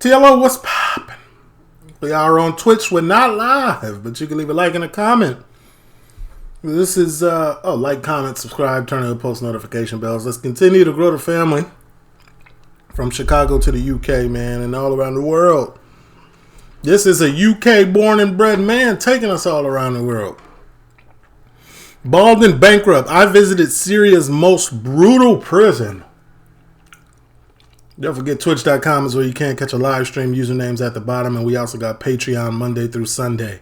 TLO, what's poppin'? We are on Twitch. We're not live, but you can leave a like and a comment. This is, like, comment, subscribe, turn on the post notification bells. Let's continue to grow the family from Chicago to the UK, man, and all around the world. This is a UK born and bred man taking us all around the world. Bald and Bankrupt. I visited Syria's most brutal prison. Don't forget, twitch.com is where you can catch a live stream. Usernames at the bottom. And we also got Patreon Monday through Sunday.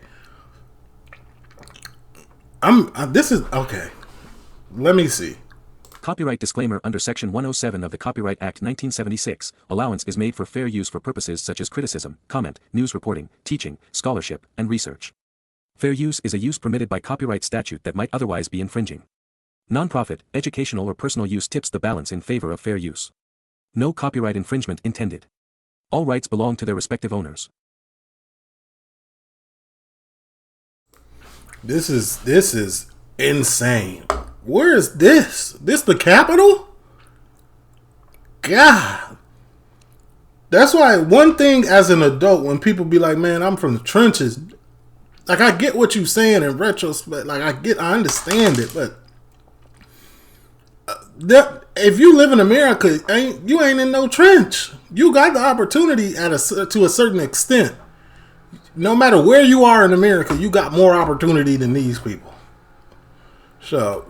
Okay. Let me see. Copyright disclaimer. Under Section 107 of the Copyright Act 1976, allowance is made for fair use for purposes such as criticism, comment, news reporting, teaching, scholarship, and research. Fair use is a use permitted by copyright statute that might otherwise be infringing. Non-profit, educational or personal use tips the balance in favor of fair use. No copyright infringement intended. All rights belong to their respective owners. This is insane. Where is this? This the capital? God. That's why one thing as an adult, when people be like, man, I'm from the trenches. Like, I get what you're saying in retrospect. Like, I understand it, but if you live in America, you ain't in no trench. You got the opportunity to a certain extent. No matter where you are in America, you got more opportunity than these people. So,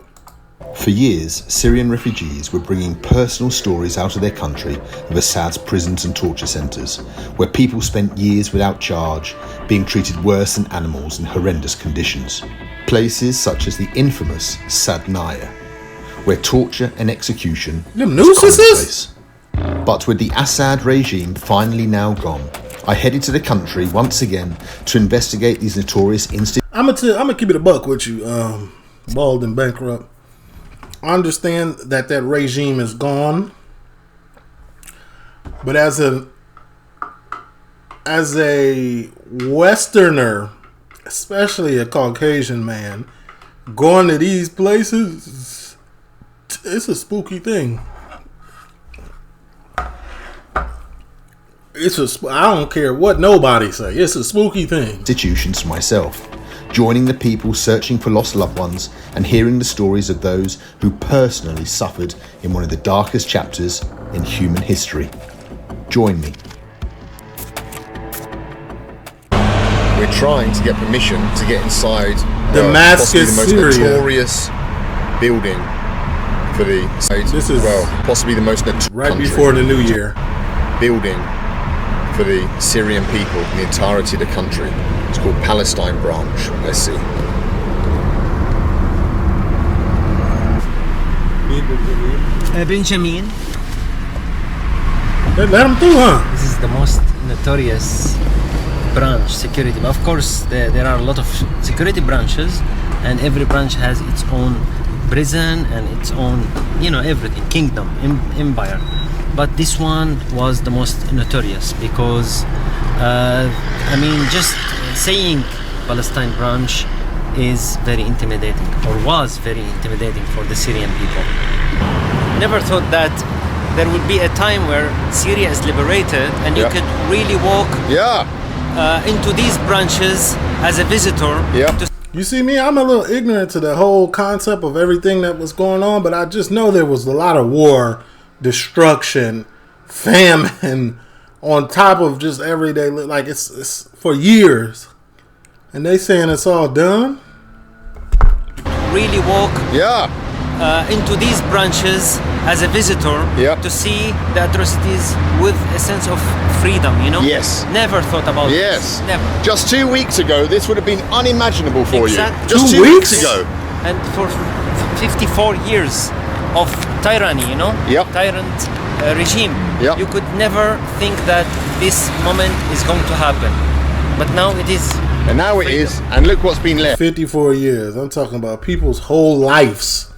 for years, Syrian refugees were bringing personal stories out of their country of Assad's prisons and torture centres, where people spent years without charge, being treated worse than animals in horrendous conditions. Places such as the infamous Sednaya, where torture and execution was commonplace. But with the Assad regime finally now gone, I headed to the country once again to investigate these notorious incidents. I'm gonna keep it a buck with you, Bald and Bankrupt. I understand that regime is gone, but as a Westerner, especially a Caucasian man, going to these places, it's a spooky thing. I don't care what nobody say. It's a spooky thing. Institutions myself, joining the people searching for lost loved ones and hearing the stories of those who personally suffered in one of the darkest chapters in human history. Join me. We're trying to get permission to get inside Damascus, possibly the most Syria. notorious building for the This is possibly the most notorious right before the new year building for the Syrian people in the entirety of the country. It's called Palestine Branch. Let's see. Benjamin. Let him through, huh? This is the most notorious branch security. Of course, there are a lot of security branches, and every branch has its own prison and its own, everything, kingdom, empire. But this one was the most notorious because, just saying Palestine Branch is very intimidating, or was very intimidating for the Syrian people. Never thought that there would be a time where Syria is liberated and you could really walk into these branches as a visitor. You see me, I'm a little ignorant to the whole concept of everything that was going on, but I just know there was a lot of war, destruction, famine on top of just everyday, like it's for years. And they saying it's all done? Really walk into these branches as a visitor to see the atrocities with a sense of freedom, Yes. Never thought about Yes. this. Never. Just 2 weeks ago, this would have been unimaginable for you. Just 2 2 weeks? weeks ago. And for 54 years of tyranny, tyrant regime, you could never think that this moment is going to happen. But now it is. And now it is, and look what's been left. 54 years. I'm talking about people's whole lives.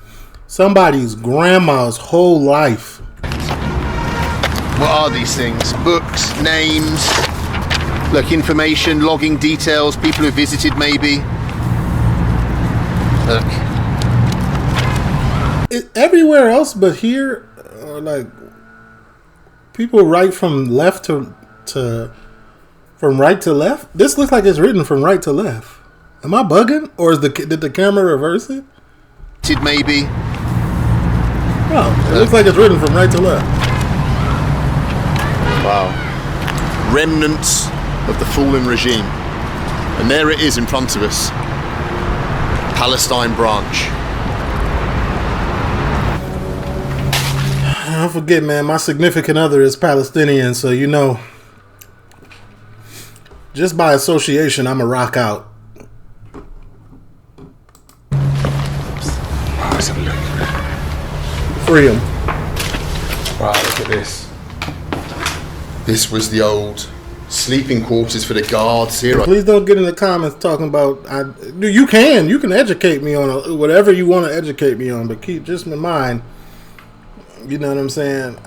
Somebody's grandma's whole life. What are these things? Books, names, look, information, logging details, people who visited maybe. Look. Everywhere else but here, like, people write from left to to from right to left. This looks like it's written from right to left. Am I bugging, or did the camera reverse it? Maybe. No, it looks like it's written from right to left. Wow. Remnants of the fallen regime. And there it is in front of us. Palestine Branch. Don't forget, man, my significant other is Palestinian, so you know, just by association, I'm a rock out. Let's have a look. Free him. Right, look at this. This was the old sleeping quarters for the guards here. Please don't get in the comments talking about. You can educate me on whatever you want to educate me on, but keep just in mind. You know what I'm saying?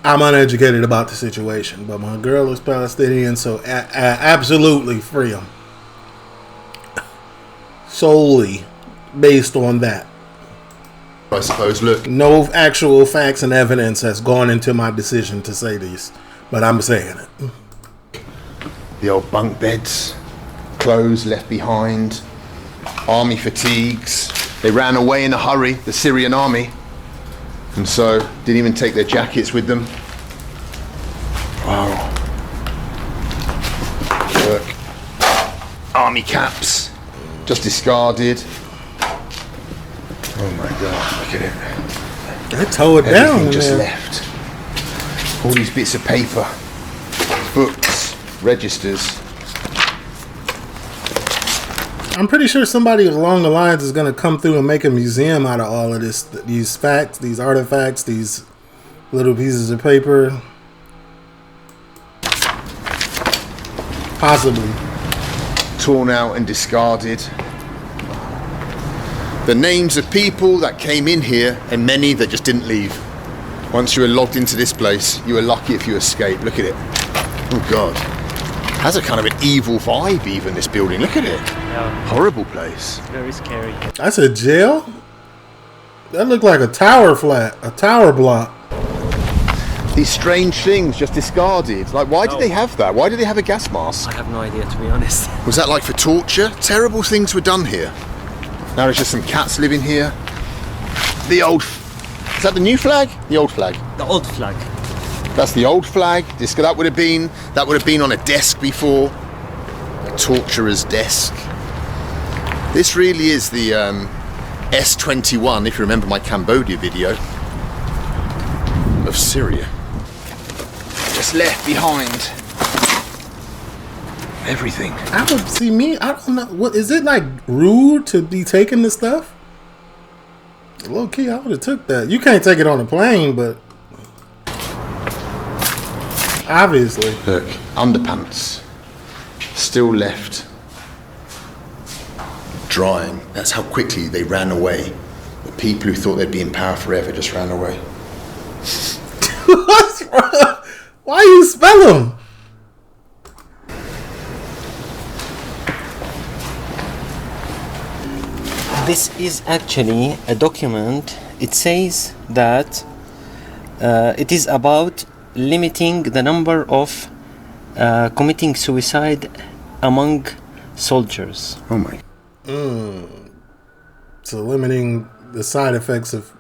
I'm uneducated about the situation, but my girl is Palestinian, so absolutely free him. Solely based on that. I suppose, look. No actual facts and evidence has gone into my decision to say this, but I'm saying it. The old bunk beds, clothes left behind, army fatigues. They ran away in a hurry, the Syrian army, and so didn't even take their jackets with them. Wow. Look. Army caps, just discarded. Oh my God, look at it. I tore it Everything down. just Man. left. All these bits of paper, books, registers. I'm pretty sure somebody along the lines is going to come through and make a museum out of all of this. These facts, these artifacts, these little pieces of paper. Possibly. Torn out and discarded. The names of people that came in here and many that just didn't leave. Once you were logged into this place, you were lucky if you escaped. Look at it. Oh God. Has a kind of an evil vibe even, this building. Look at it. Yeah, Horrible place. very scary. That's a jail? That looked like a tower block. These strange things just discarded. Like, why did they have that? Why did they have a gas mask? I have no idea, to be honest. Was that like for torture? Terrible things were done here. Now there's just some cats living here. The old... Is that the new flag? The old flag. The old flag. That's the old flag. That would have been on a desk before. A torturer's desk. This really is the S21, if you remember my Cambodia video, of Syria. Just left behind. Everything. I don't know. What is it, like rude to be taking this stuff? Low key, I would have took that. You can't take it on a plane, but obviously. Look, underpants. Still left. Drying. That's how quickly they ran away. The people who thought they'd be in power forever just ran away. What's wrong? Why you spell them? This is actually a document. It says that it is about limiting the number of committing suicide among soldiers. Oh my. So limiting the side effects of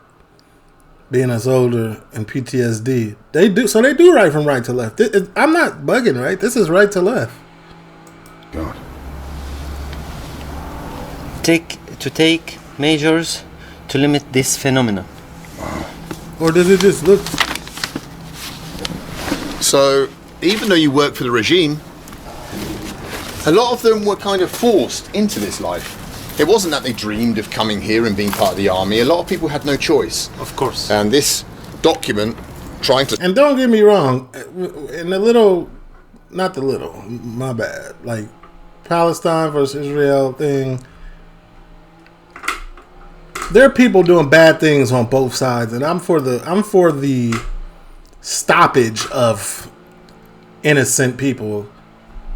being a soldier and PTSD. They do right from right to left. I'm not bugging, right? This is right to left. God. Take measures to limit this phenomenon. Or does it just look... So, even though you work for the regime, a lot of them were kind of forced into this life. It wasn't that they dreamed of coming here and being part of the army. A lot of people had no choice. Of course. And this document, trying to... And don't get me wrong, in the little... Not the little, my bad. Like, Palestine versus Israel thing... There are people doing bad things on both sides, and I'm for the stoppage of innocent people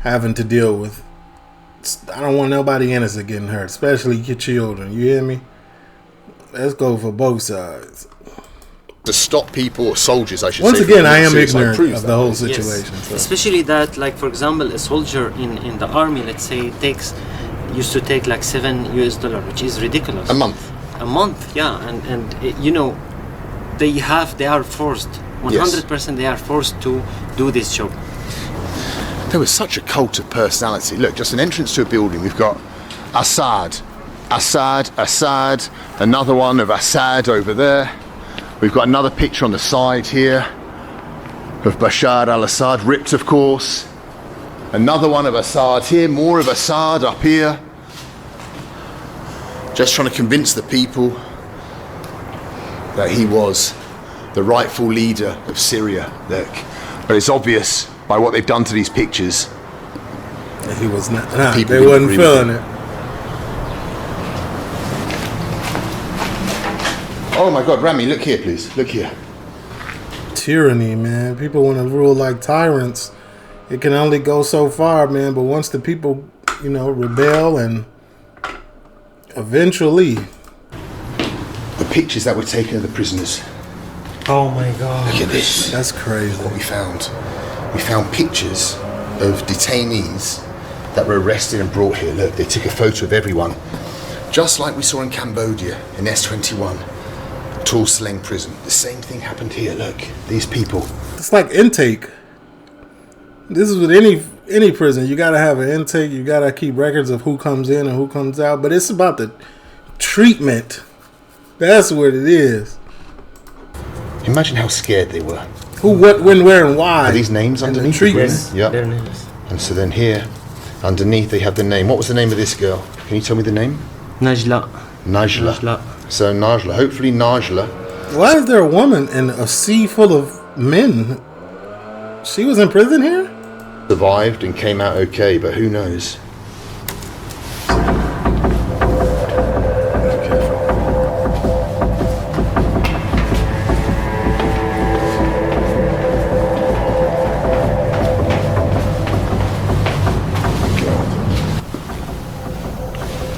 having to deal with. I don't want nobody innocent getting hurt, especially your children. You hear me? Let's go for both sides. to stop people, or soldiers, I should Once say. again, I am suicide ignorant proofs of the that whole way. situation. Yes. So. Especially that, like for example, a soldier in the army, let's say, used to take like $7, which is ridiculous. A month. A month, yeah, and you know, they are forced, 100%. They are forced to do this job. There was such a cult of personality. Look, just an entrance to a building. We've got Assad, another one of Assad over there. We've got another picture on the side here of Bashar al-Assad, ripped of course. Another one of Assad here, more of Assad up here. Just trying to convince the people that he was the rightful leader of Syria. Look, but it's obvious by what they've done to these pictures. He was not. People They didn't wasn't agree feeling with it. Oh my God, Rami, look here, please. Look here. Tyranny, man. People want to rule like tyrants. It can only go so far, man. But once the people, rebel, and eventually, The pictures that were taken of the prisoners. Oh my God. Look at this. that's crazy. What we found. We found pictures of detainees that were arrested and brought here. Look, they took a photo of everyone. Just like we saw in Cambodia, in S21. Tall Sleng prison. The same thing happened here. Look, these people. It's like intake. This is with any prison. You gotta have an intake. You gotta keep records of who comes in and who comes out. But it's about the treatment. That's what it is. Imagine how scared they were. Who, what, when, where, and why. Are these names And the underneath? treatment. Yes, Yeah. their names. And so then here, underneath, they have the name. What was the name of this girl? Can you tell me the name? Najla. Najla. Najla. So Najla. Hopefully Najla. Why is there a woman in a sea full of men? She was in prison here? Survived and came out okay, but who knows?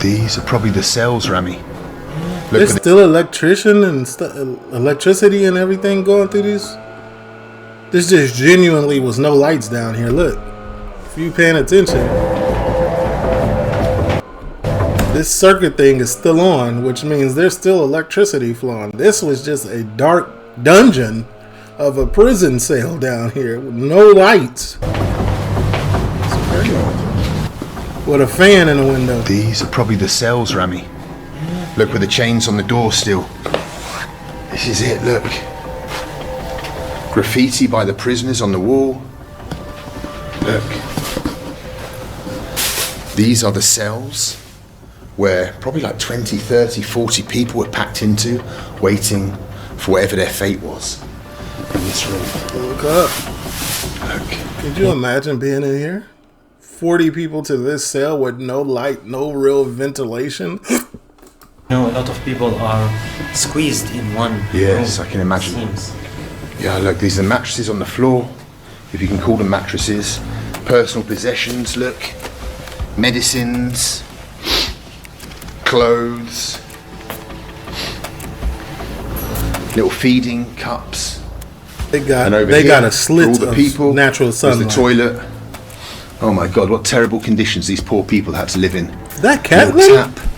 These are probably the cells, Rami. Look There's still electrician and electricity and everything going through these. This just genuinely was no lights down here. Look, if you paying attention, this circuit thing is still on, which means there's still electricity flowing. This was just a dark dungeon of a prison cell down here with no lights, with a fan in the window. These are probably the cells, Rami. Look, with the chains on the door still. This is it, look. Graffiti by the prisoners on the wall. Look. These are the cells where probably like 20, 30, 40 people were packed into, waiting for whatever their fate was in this room. Look up. Look. Could you imagine being in here? 40 people to this cell with no light, no real ventilation. A lot of people are squeezed in one Yes, room, I can imagine. Seems. Yeah, look, these are mattresses on the floor, if you can call them mattresses. Personal possessions, look. Medicines. Clothes. Little feeding cups. They got And over they here, got a for slit all the of people, natural was sunlight. the toilet. Oh my God, what terrible conditions these poor people had to live in. That cat Little litter? tap.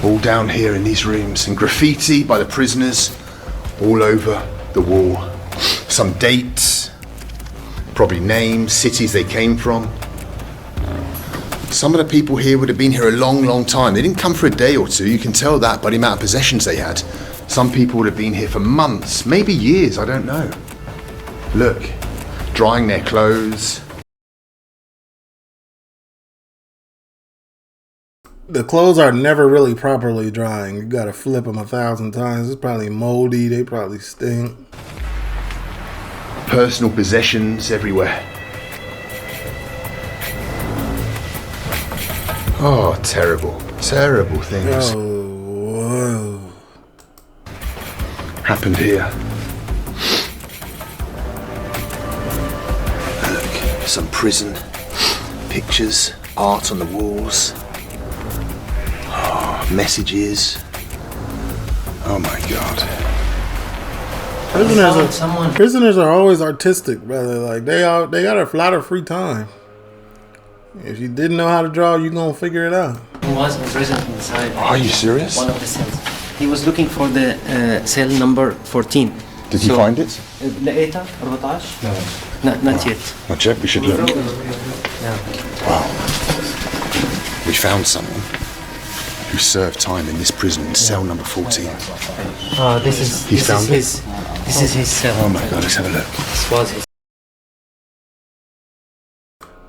All down here in these rooms, and graffiti by the prisoners all over the wall. Some dates, probably names, cities they came from. Some of the people here would have been here a long, long time. They didn't come for a day or two. You can tell that by the amount of possessions they had. Some people would have been here for months, maybe years, I don't know. Look, drying their clothes. The clothes are never really properly drying. You gotta flip them 1,000 times. It's probably moldy. They probably stink. Personal possessions everywhere. Oh, terrible, terrible things Oh, whoa. happened here. Look, some prison pictures, art on the walls. Oh, messages. Oh my God. Prisoners are always artistic, brother. Like they got a lot of free time. If you didn't know how to draw, you gonna figure it out. He was imprisoned inside. Are you serious? One of the cells. He was looking for the cell number 14. Did he find it? لقيتها 14? No. Not yet. Not yet. We should look. Yeah. Wow. We found someone who served time in this prison in cell number 14. This is his cell. Oh my God, let's have a look. This was his.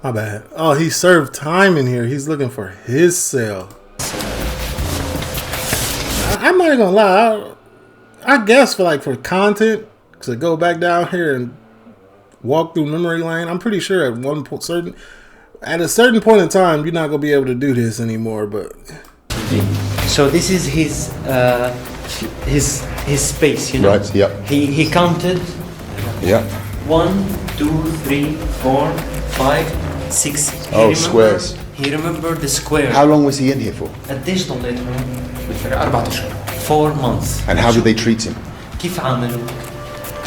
My bad. Oh, he served time in here. He's looking for his cell. I'm not even gonna lie. I guess for content, to go back down here and walk through memory lane, I'm pretty sure at a certain point in time, you're not gonna be able to do this anymore. But so this is his space, you know. Right. Yep. He counted. Yep. 1, 2, 3, 4, 5, 6. Squares. He remembered the square. How long was he in here for? قديش ضليتهم؟ 4 months. And how did they treat him? كيف عاملوا؟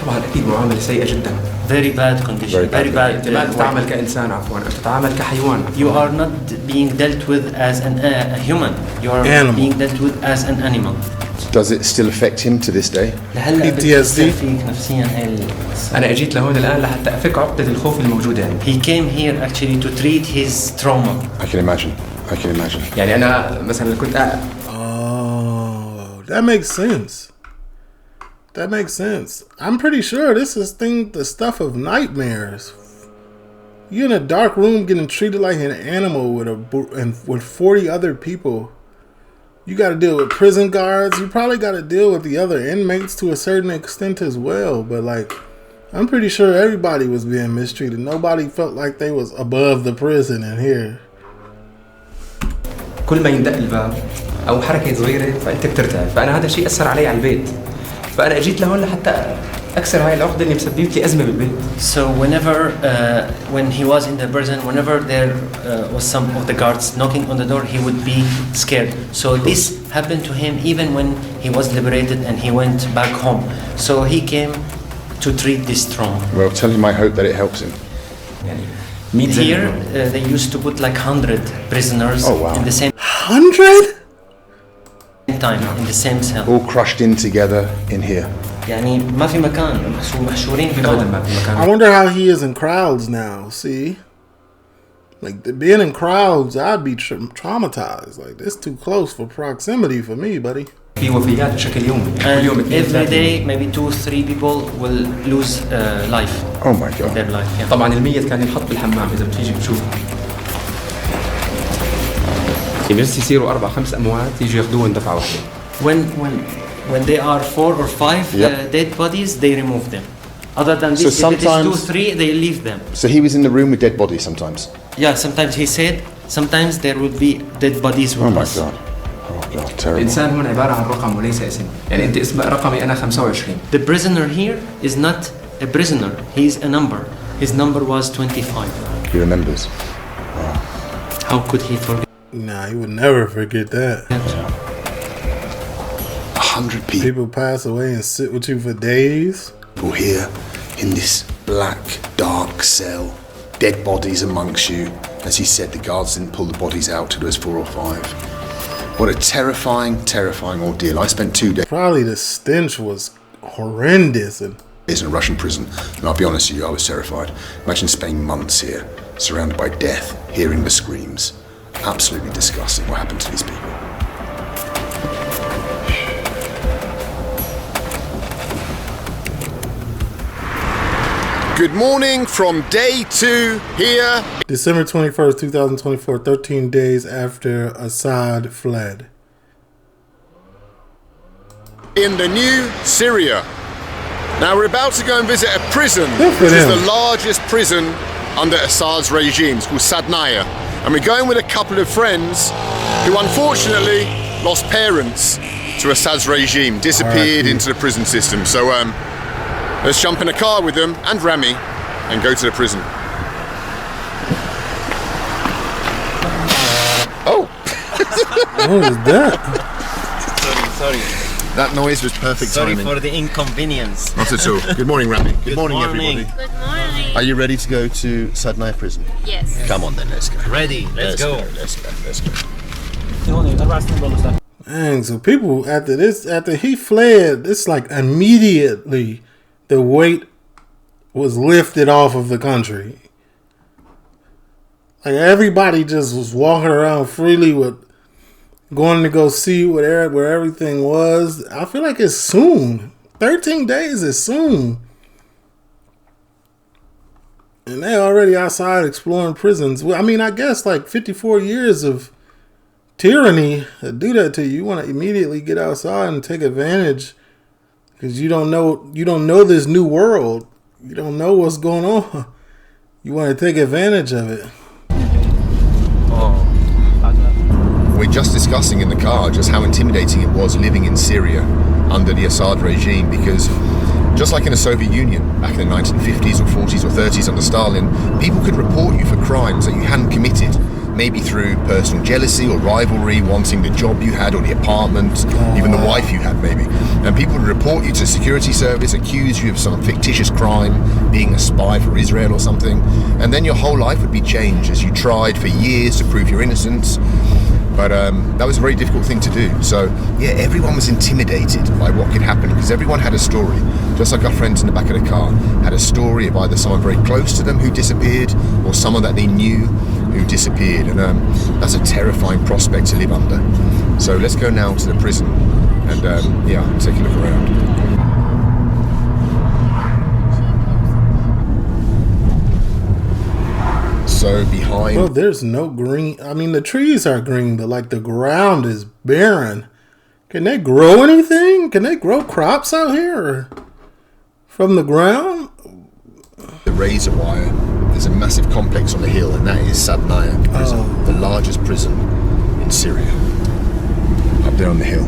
طبعا اكيد معامله سيئه جدا. Very bad condition. Very bad. انت ما تتعامل كانسان عفوا، انت تتعامل كحيوان. You are not being dealt with as a human. You are being dealt with as an animal. Does it still affect him to this day? PTSD. انا اجيت لهون الان لحتى افك عقده الخوف الموجوده عندي. He came here actually to treat his trauma. I can imagine. يعني انا مثلا كنت that makes sense. I'm pretty sure this is the stuff of nightmares. You're in a dark room getting treated like an animal with 40 other people. You got to deal with prison guards. You probably got to deal with the other inmates to a certain extent as well. But I'm pretty sure everybody was being mistreated. Nobody felt like they was above the prison in here. كل ما يندق الباب او حركه صغيره فانت بترتعب، فانا هذا الشيء اثر علي على البيت، فانا اجيت لهون لحتى اكسر هاي العقده اللي مسببت لي ازمه بالبيت. So when he was in the prison, whenever there was some of the guards knocking on the door, he would be scared. So this happened to him even when he was liberated and he went back home. So he came to treat this trauma. Well, tell him I hope that it helps him. Here they used to put like 100 prisoners in the same 100 time in the same cell. All crushed in together in here. يعني ما في مكان محشورين في بعض. I wonder how he is in crowds now. See, being in crowds, I'd be traumatized. It's too close for proximity for me, buddy. في وفيات بشكل يومي. كل يوم every day maybe 2-3 people will lose life. Oh my God. Their life. Yeah. طبعا الميت كان ينحط بالحمام إذا بتيجي بتشوف. بس يصيروا 4-5 أموات يجوا ياخذوهم دفعة واحدة. When they are 4 or 5 dead bodies, they remove them. Other than this, if it is 2-3, they leave them. So he was in the room with dead bodies sometimes? Yeah, sometimes he said, sometimes there would be dead bodies with us. Oh my God, terrible. الإنسان هون عبارة عن رقم وليس اسم. يعني أنت اسم رقمي أنا 25. The prisoner here is not a prisoner. He is a number. His number was 25. He remembers. Wow. How could he forget? Nah, he would never forget that. 100 people. People pass away and sit with you for days. People here in this black, dark cell. Dead bodies amongst you. As he said, the guards didn't pull the bodies out till there was 4 or 5. What a terrifying, terrifying ordeal. I spent 2 days. Probably the stench was horrendous. In a Russian prison, and I'll be honest with you, I was terrified. Imagine spending months here, surrounded by death, hearing the screams. Absolutely disgusting what happened to these people. Good morning from day 2 here. December 21st, 2024, 13 days after Assad fled. In the new Syria. Now we're about to go and visit a prison, which is the largest prison under Assad's regime. It's called Sednaya. And we're going with a couple of friends who unfortunately lost parents to Assad's regime, disappeared into the prison system. So let's jump in a car with them and Rami and go to the prison. Oh! What was that? Sorry. That noise was perfect Sorry timing. for the inconvenience. Not at all. Good morning, Rami. Good morning, morning. everybody. Good morning. Are you ready to go to Sednaya prison? Yes. Come on then, let's go. Ready, let's go. Let's go. Dang, so people after he fled, it's like immediately the weight was lifted off of the country. Like everybody just was walking around freely with going to go see where everything was. I feel like it's soon. 13 days is soon. And they're already outside exploring prisons. Well, I mean, I guess like 54 years of tyranny that do that to you. You want to immediately get outside and take advantage because you don't know this new world. You don't know what's going on. You want to take advantage of it. We're just discussing in the car just how intimidating it was living in Syria under the Assad regime, because just like in the Soviet Union back in the 1950s or 40s or 30s under Stalin, people could report you for crimes that you hadn't committed, maybe through personal jealousy or rivalry, wanting the job you had or the apartment, even the wife you had maybe. And people would report you to security service, accuse you of some fictitious crime, being a spy for Israel or something, and then your whole life would be changed as you tried for years to prove your innocence. But that was a very difficult thing to do. So, yeah, everyone was intimidated by what could happen because everyone had a story. Just like our friends in the back of the car had a story of either someone very close to them who disappeared or someone that they knew who disappeared. And that's a terrifying prospect to live under. So let's go now to the prison and, take a look around. So behind... Well, there's no green. I mean, the trees are green, but like the ground is barren. Can they grow anything? Can they grow crops out here from the ground? The razor wire. There's a massive complex on the hill, and that is Sednaya prison, the largest prison in Syria. Up there on the hill.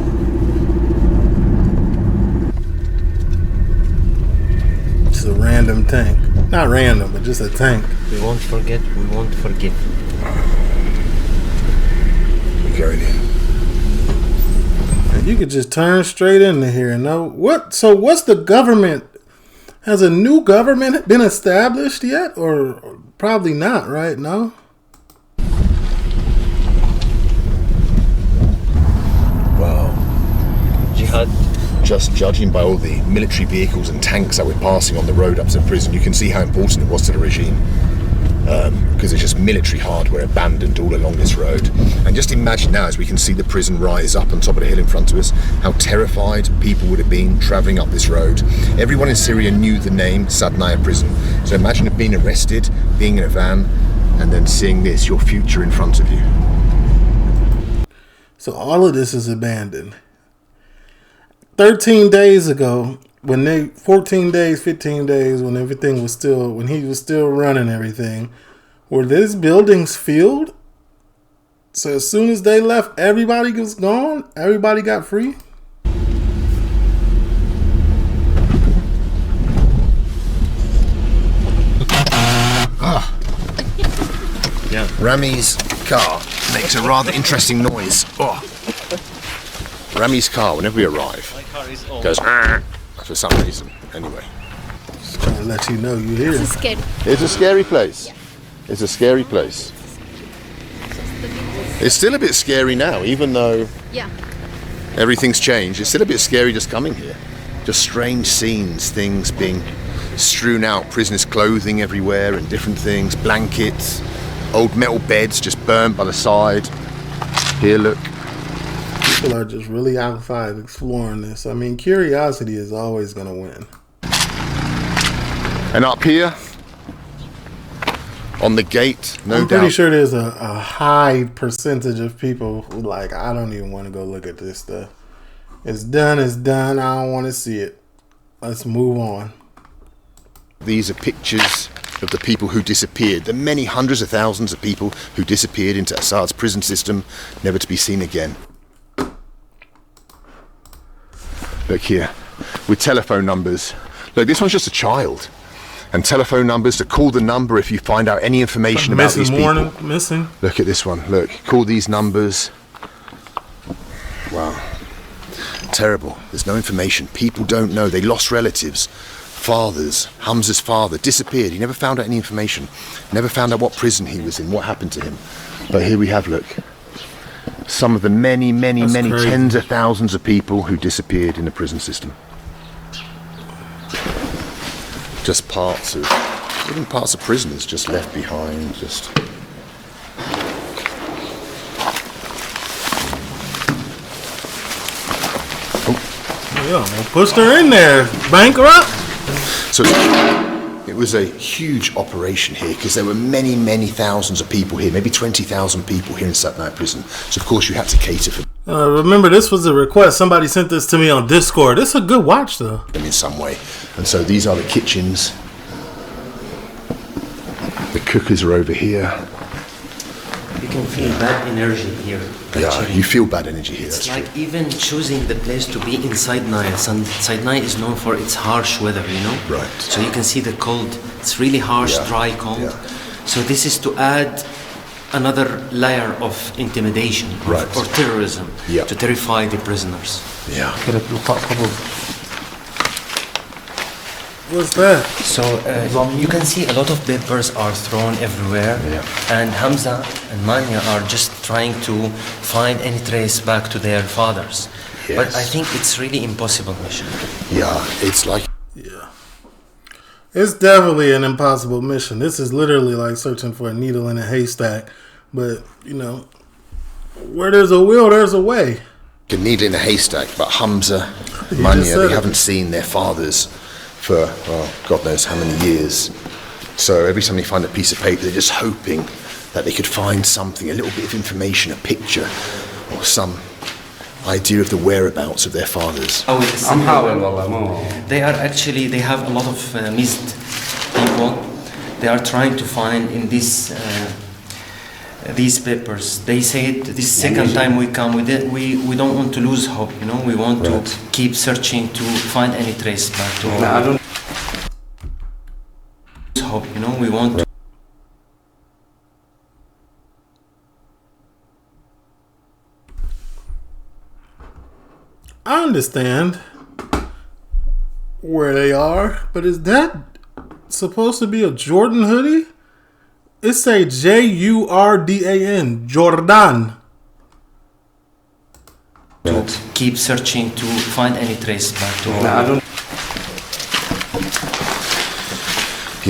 It's a random tank. Not random, but just a tank. We won't forget, we won't forgive. We're going in. And you could just turn straight into here. No, what? So what's the government? Has a new government been established yet? Or probably not, right? No? Wow. Jihad. Just judging by all the military vehicles and tanks that were passing on the road up to the prison, you can see how important it was to the regime. Because it's just military hardware abandoned all along this road. And just imagine now, as we can see the prison rise up on top of the hill in front of us, how terrified people would have been travelling up this road. Everyone in Syria knew the name Sednaya prison. So imagine being arrested, being in a van, and then seeing this, your future in front of you. So all of this is abandoned. 13 days ago, 14 days, 15 days, when everything was still, when he was still running everything, were these buildings filled? So as soon as they left, everybody was gone? Everybody got free? Yeah. Rami's car makes a rather interesting noise. Oh. Rami's car, whenever we arrive, goes for some reason. Anyway, Just trying to let you know you're here. It's scary. it's a scary place. It's a scary place. It's still a bit scary now, even though Yeah. everything's changed. It's still a bit scary just coming here. Just strange scenes, things being strewn out, prisoners' clothing everywhere and different things, blankets, old metal beds just burnt by the side. Here, look. People are just really outside exploring this. I mean, curiosity is always going to win. And up here, on the gate, no I'm doubt. pretty sure there's a high percentage of people who like, I don't even want to go look at this stuff. It's done. I don't want to see it. Let's move on. These are pictures of the people who disappeared. The many hundreds of thousands of people who disappeared into Assad's prison system, never to be seen again. Look here, with telephone numbers. Look, this one's just a child. And telephone numbers to call the number if you find out any information about these people. Missing. Look at this one, look, call these numbers. Wow. Terrible. There's no information. People don't know. They lost relatives. Fathers. Hamza's father disappeared. He never found out any information. Never found out what prison he was in, what happened to him. But here we have, look, some of the many crazy. tens of thousands of people who disappeared in the prison system. Just even parts of prisoners just left behind, just... Yeah, well, pushed her in there. Bankrupt. So it was a huge operation here because there were many thousands of people here, maybe 20,000 people here in Sednaya prison. So of course you had to cater for Remember, this was a request. Somebody sent this to me on Discord. It's a good watch, though. them in some way. And so these are the kitchens. The cookers are over here. You can feel bad energy here. Yeah, actually. you feel bad energy here. It's That's like true. even choosing the place to be in Sednaya. Sednaya is known for its harsh weather, you know? Right. So you can see the cold. It's really harsh, Yeah, dry, cold. yeah. So this is to add another layer of intimidation Right. or terrorism Yeah. to terrify the prisoners. Yeah. What's that? So you can see a lot of papers are thrown everywhere, Yeah. and Hamza and Manya are just trying to find any trace back to their fathers. But Yes. I think it's really impossible mission. Yeah, it's like Yeah. It's definitely an impossible mission. This is literally like searching for a needle in a haystack. But, you know, where there's a will, there's a way. a needle in a haystack, but Hamza, You Manya, just said they it. haven't seen their fathers for, well, God knows how many years. So every time they find a piece of paper, they're just hoping that they could find something, a little bit of information, a picture, or some idea of the whereabouts of their fathers. They are actually, they have a lot of missed people. They are trying to find in these papers. They said this second time we come with it, we don't want to lose hope, you know. We want to keep searching to find any trace back to hope, you know. We want to I understand where they are, but is that supposed to be a Jordan hoodie? It's a Jordan, Jordan. keep searching to find any trace back to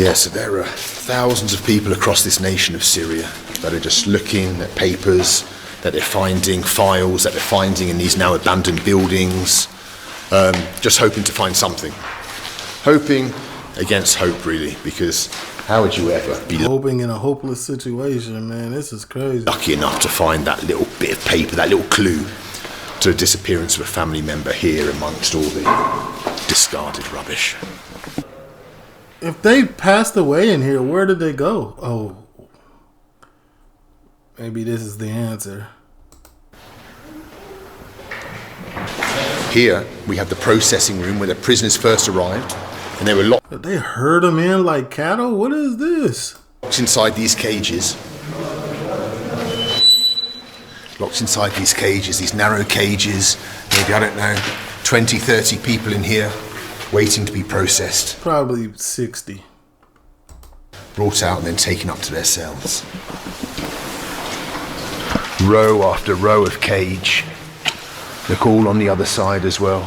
Yeah, so there are thousands of people across this nation of Syria that are just looking at papers, that they're finding files, that they're finding in these now abandoned buildings, just hoping to find something. Hoping against hope, really, because how would you ever be Hoping in a hopeless situation, man. This is crazy. lucky enough to find that little bit of paper, that little clue to the disappearance of a family member here amongst all the discarded rubbish? If they passed away in here, where did they go? Oh, maybe this is the answer. Here we have the processing room where the prisoners first arrived, and they were locked Did they herd them in like cattle? What is this? inside these cages. Locked inside these cages, these narrow cages. Maybe, I don't know, 20, 30 people in here waiting to be processed, Probably 60. brought out and then taken up to their cells. Row after row of cage. Look, all on the other side as well.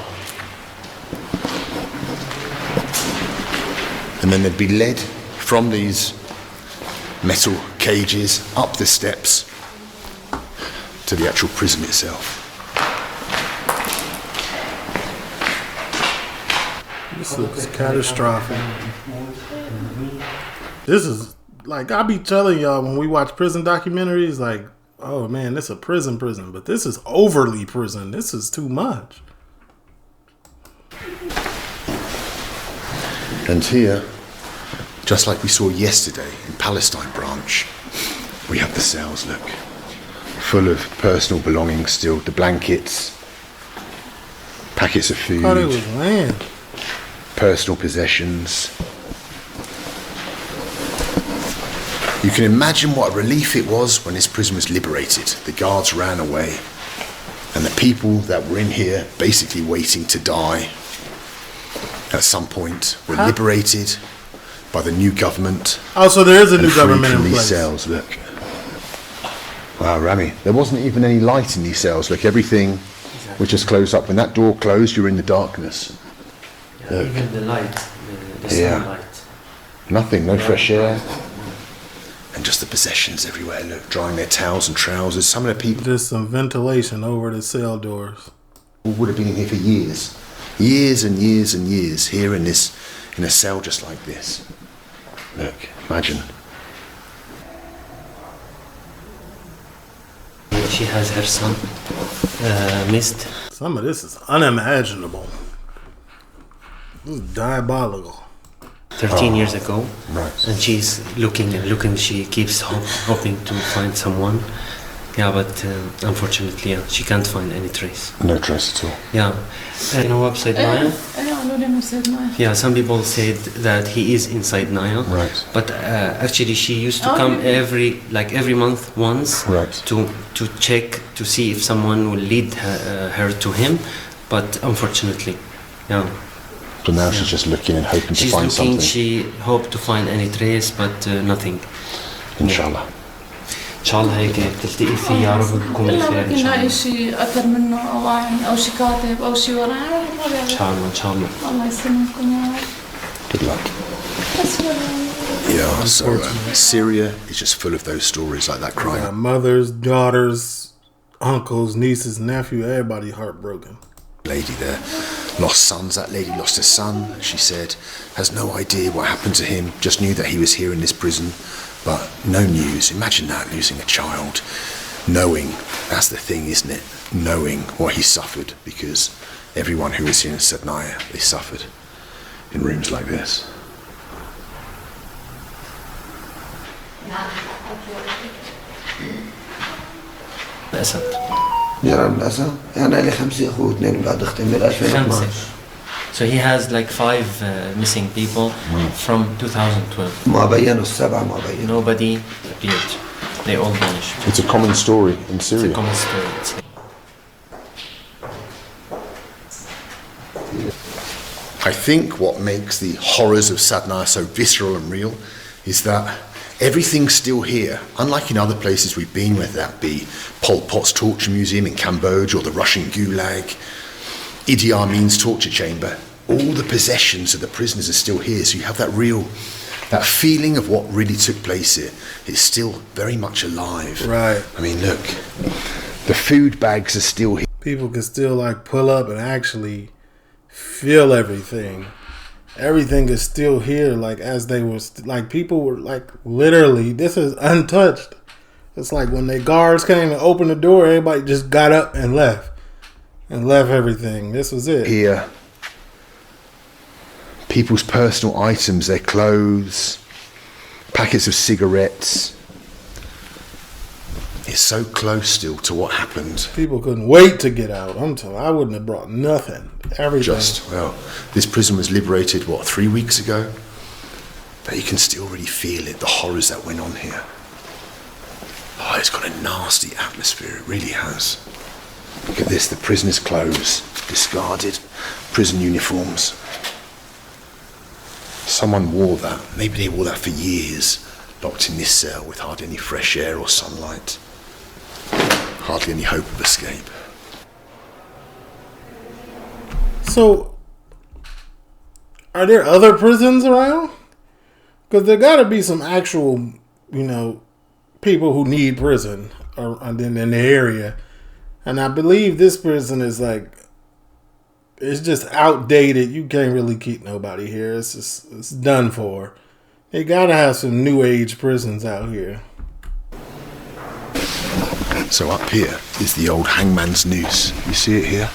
And then they'd be led from these metal cages up the steps to the actual prison itself. This looks catastrophic. This is like I be telling y'all when we watch prison documentaries, like, oh man, this is a prison, but this is overly prison. This is too much. And here, just like we saw yesterday in Palestine Branch, we have the cells, look, full of personal belongings still, the blankets, packets of food, Thought it was land. personal possessions. You can imagine what a relief it was when this prison was liberated. The guards ran away. And the people that were in here basically waiting to die at some point were liberated by the new government. Oh, so there is a new freed government from in these place. cells. Look. Wow, Rami, there wasn't even any light in these cells. Look, everything was just closed up. When that door closed, you're in the darkness. Yeah, even the light, the sunlight. Nothing, no fresh air. And just the possessions everywhere. Look, drying their towels and trousers. Some of the people There's some ventilation over the cell doors. would have been in here for years. Years and years and years here in a cell just like this. Look, imagine. She has her son missed. Some of this is unimaginable. This is diabolical. 13 years ago, Right. and she's looking and looking. She keeps hoping to find someone. Yeah, but unfortunately, she can't find any trace. No trace at all. Yeah, you know, upside Naya. Yeah, some people said that he is inside Naya. Right. But actually, she used to come every month once Right. to check to see if someone will lead her to him. But unfortunately, yeah. So now she's just looking and hoping She's to find looking. something. She hoped to find any trace, but nothing. Inshallah. إن شاء الله هيك تلتقي فيه يا رب تكون بخير إن شاء الله. نلاقي شيء أثر منه أو عين أو شيء كاتب أو شيء وراه ما إن بيعرف. شاء الله إن شاء الله. الله يسلمكم يا رب. Good luck. بس ولا Yeah, so Syria is just full of those stories like that crying. Got mothers, daughters, uncles, nieces, nephew, everybody heartbroken. Lady there lost sons. That lady lost her son. She said has no idea what happened to him. Just knew that he was here in this prison, but no news. Imagine that, losing a child, knowing. That's the thing, isn't it? Knowing what he suffered, because everyone who was here in Sednaya, they suffered in rooms like this. للأسف. جرى بالأسف أنا لي 5 أخوة 2 أولاد أختي من 2012. So he has like 5 missing people from 2012. ما بينوا السبعة ما بينوا. Nobody appeared. They all vanished. It's a common story in It's a Syria. common story. I think what makes the horrors of Sednaya so visceral and real is that everything's still here. Unlike in other places we've been, whether that be Pol Pot's torture museum in Cambodia or the Russian Gulag, Idi Amin's torture chamber, all the possessions of the prisoners are still here. So you have that feeling of what really took place here. It's still very much alive. Right. I mean, look, the food bags are still here. People can still like pull up and actually feel everything. Everything is still here, like as they were, like people were like literally, this is untouched. It's like when the guards came and opened the door, everybody just got up and left everything. This was it. Here, people's personal items, their clothes, packets of cigarettes. It's so close still to what happened. People couldn't wait to get out. I'm telling you, I wouldn't have brought nothing. Everything. This prison was liberated, 3 weeks ago? But you can still really feel it, the horrors that went on here. Oh, it's got a nasty atmosphere, it really has. Look at this, the prisoners' clothes, discarded, prison uniforms. Someone wore that, maybe they wore that for years, locked in this cell with hardly any fresh air or sunlight. Hardly any hope of escape. So, are there other prisons around? Because there got to be some actual, people who need prison in the area. And I believe this prison is it's just outdated. You can't really keep nobody here. It's done for. They got to have some new age prisons out here. So up here is the old hangman's noose. You see it here?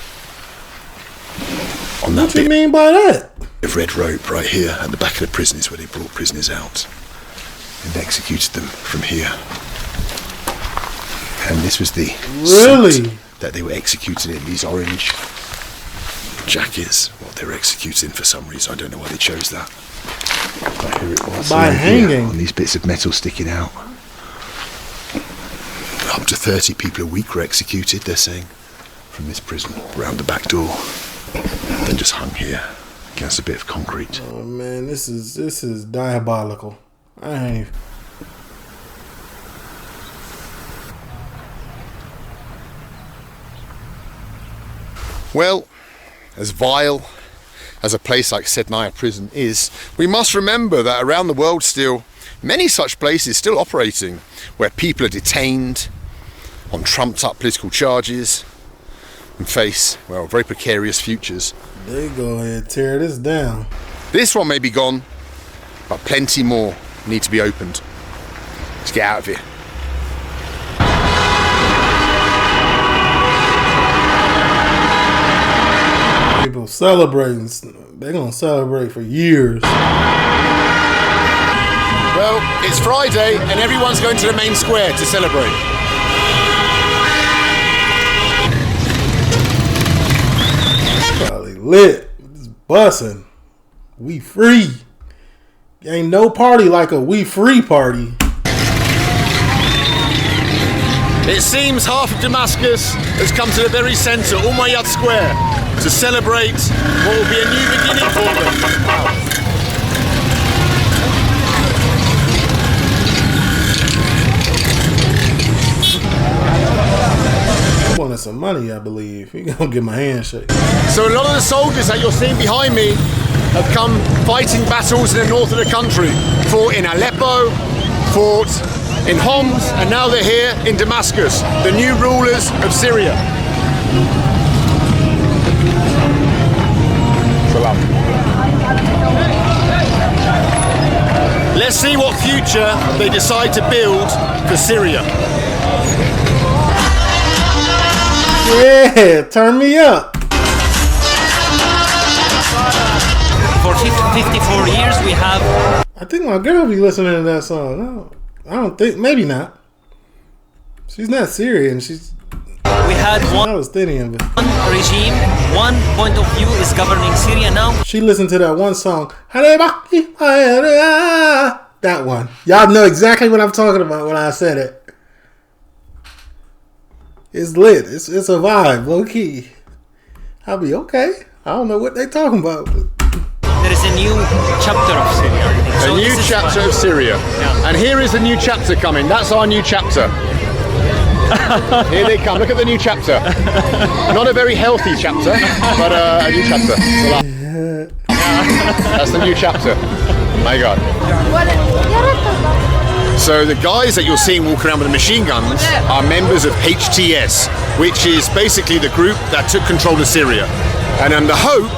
On that What you bit mean by that? of red rope right here at the back of the prison is where they brought prisoners out and executed them from here. And this was the Really? suit that they were executed in, these orange jackets. What they were executed in for some reason. I don't know why they chose that. But here it was. By right here, hanging. on these bits of metal sticking out. Up to 30 people a week were executed, they're saying, from this prison around the back door, then just hung here against a bit of concrete. Oh man, this is diabolical. I ain't. Well, as vile as a place like Sednaya prison is, we must remember that around the world still, many such places still operating where people are detained on trumped up political charges and face, well, very precarious futures. They go ahead, tear this down. This one may be gone, but plenty more need to be opened. Let's get out of here. People celebrating. They're gonna celebrate for years. Well, it's Friday and everyone's going to the main square to celebrate. Probably lit. It's bussin'. We free. Ain't no party like a we free party. It seems half of Damascus has come to the very centre, Umayyad Square, to celebrate what will be a new beginning for them. I wanted some money, I believe. He gonna get my handshake. So a lot of the soldiers that you're seeing behind me have come fighting battles in the north of the country. Fought in Aleppo, fought in Homs, and now they're here in Damascus, the new rulers of Syria. Salam. Let's see what future they decide to build for Syria. Yeah, turn me up. For 54 years we have... I think my girl be listening to that song. No, I don't think, maybe not. She's not Syrian. She's. We had one Palestinian. But regime, one point of view is governing Syria now. she listened to that one song. That one. Y'all know exactly what I'm talking about when I said it. It's lit. It's a vibe, low key. I'll be okay. I don't know what they talking about. But There is a new chapter of Syria. A new chapter of Syria. Yeah. And here is a new chapter coming. That's our new chapter. Here they come. Look at the new chapter. Not a very healthy chapter, but a new chapter. That's the new chapter. My God. So the guys that you're seeing walking around with the machine guns are members of HTS, which is basically the group that took control of Syria. And then the hope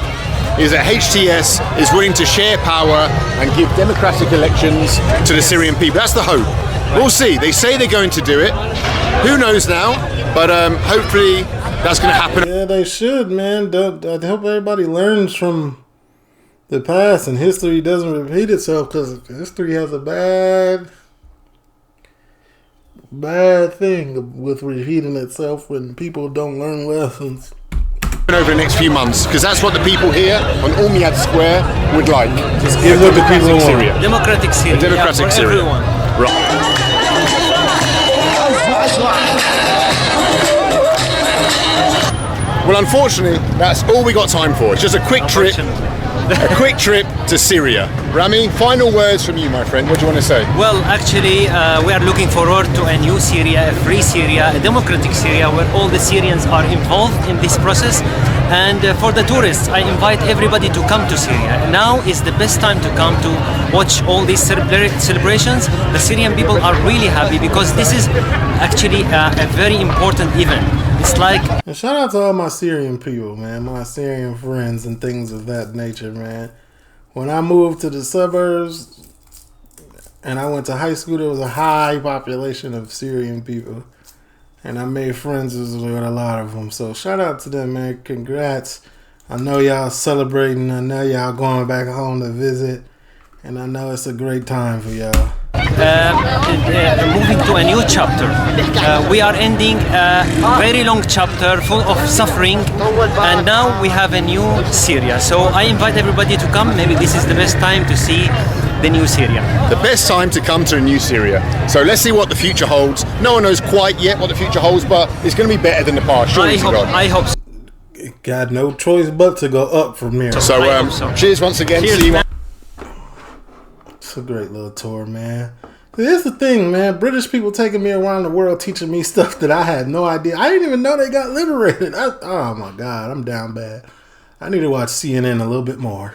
is that HTS is willing to share power and give democratic elections to the Syrian people. That's the hope. We'll see. They say they're going to do it. Who knows now? But hopefully that's going to happen. yeah, they should, man. I hope everybody learns from the past and history doesn't repeat itself, because history has a bad thing with repeating itself when people don't learn lessons. Over the next few months, because that's what the people here on Umayyad Square would like. Just give what the people want. Syria. Democratic Syria. Democratic for Syria. everyone. Right. Well, unfortunately, that's all we got time for. It's just a quick trip to Syria. Rami, final words from you, my friend. What do you want to say? Well, actually, we are looking forward to a new Syria, a free Syria, a democratic Syria, where all the Syrians are involved in this process. And for the tourists, I invite everybody to come to Syria. Now is the best time to come to watch all these celebrations. The Syrian people are really happy because this is actually a very important event. It's like... And shout out to all my Syrian people, man. My Syrian friends and things of that nature, man. When I moved to the suburbs and I went to high school, there was a high population of Syrian people. And I made friends with a lot of them. So shout out to them, man. Congrats. I know y'all celebrating. I know y'all going back home to visit. And I know it's a great time for y'all. Moving to a new chapter. We are ending a very long chapter full of suffering, and now we have a new Syria. So I invite everybody to come. Maybe this is the best time to see the new Syria. The best time to come to a new Syria. So let's see what the future holds. No one knows quite yet what the future holds, but it's going to be better than the past. Surely to God. I hope so. Got no choice but to go up from here. So, cheers once again. Cheers, see you. It's a great little tour, man. Here's the thing, man. British people taking me around the world teaching me stuff that I had no idea. I didn't even know they got liberated. Oh my God, I'm down bad. I need to watch CNN a little bit more.